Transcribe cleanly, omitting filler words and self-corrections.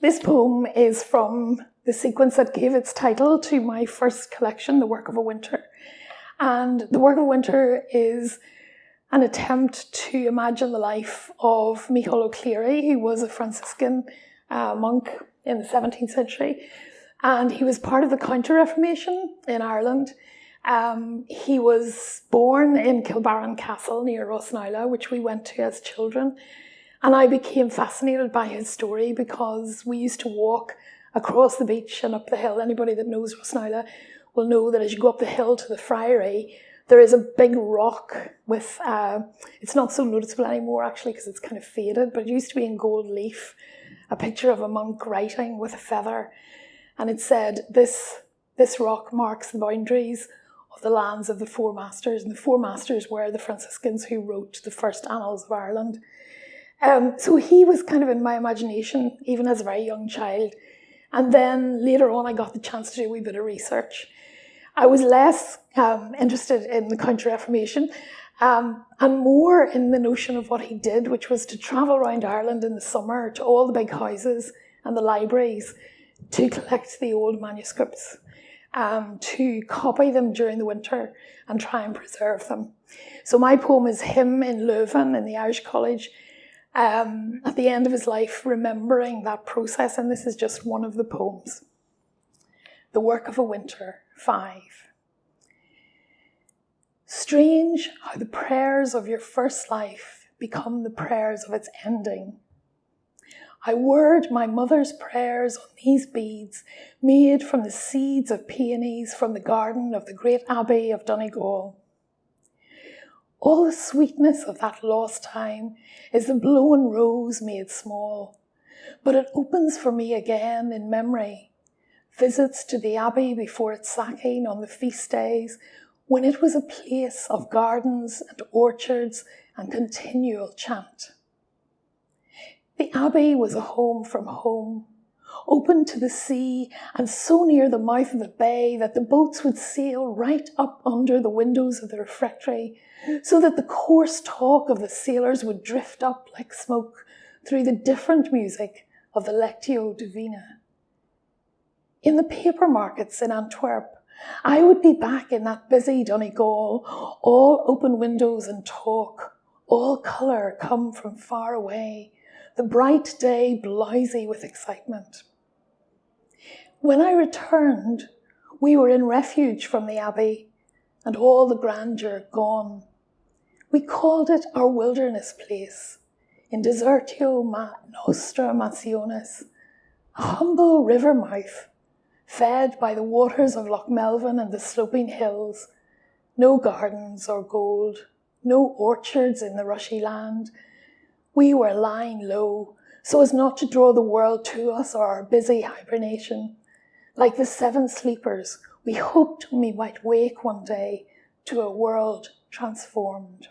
This poem is from the sequence that gave its title to my first collection, The Work of a Winter. And The Work of a Winter is an attempt to imagine the life of Michael O'Clery, who was a Franciscan monk in the 17th century. And he was part of the Counter-Reformation in Ireland. He was born in Kilbarron Castle near Rosnowla, which we went to as children. And I became fascinated by his story because we used to walk across the beach and up the hill. Anybody that knows Rosnowla will know that as you go up the hill to the friary, there is a big rock with, it's not so noticeable anymore actually because it's kind of faded, but it used to be in gold leaf, a picture of a monk writing with a feather. And it said, this rock marks the boundaries of the lands of the Four Masters. And the Four Masters were the Franciscans who wrote the first annals of Ireland. So he was kind of in my imagination, even as a very young child. And then later on, I got the chance to do a wee bit of research. I was less interested in the Counter-Reformation and more in the notion of what he did, which was to travel around Ireland in the summer to all the big houses and the libraries to collect the old manuscripts, to copy them during the winter and try and preserve them. So my poem is him in Leuven in the Irish College, at the end of his life, remembering that process, and this is just one of the poems. The Work of a Winter, 5. Strange how the prayers of your first life become the prayers of its ending. I word my mother's prayers on these beads, made from the seeds of peonies from the garden of the great Abbey of Donegal. All the sweetness of that lost time is the blown rose made small, but it opens for me again in memory. Visits to the Abbey before its sacking on the feast days, when it was a place of gardens and orchards and continual chant. The Abbey was a home from home, open to the sea and so near the mouth of the bay that the boats would sail right up under the windows of the refectory, so that the coarse talk of the sailors would drift up like smoke through the different music of the Lectio Divina. In the paper markets in Antwerp, I would be back in that busy Donegal, all open windows and talk, all colour come from far away, the bright day blousy with excitement. When I returned, we were in refuge from the Abbey and all the grandeur gone. We called it our wilderness place, in Desertio Nostra Mansionis, a humble river mouth, fed by the waters of Loch Melvin and the sloping hills, no gardens or gold, no orchards in the rushy land. We were lying low, so as not to draw the world to us or our busy hibernation. Like the 7 sleepers, we hoped we might wake one day to a world transformed.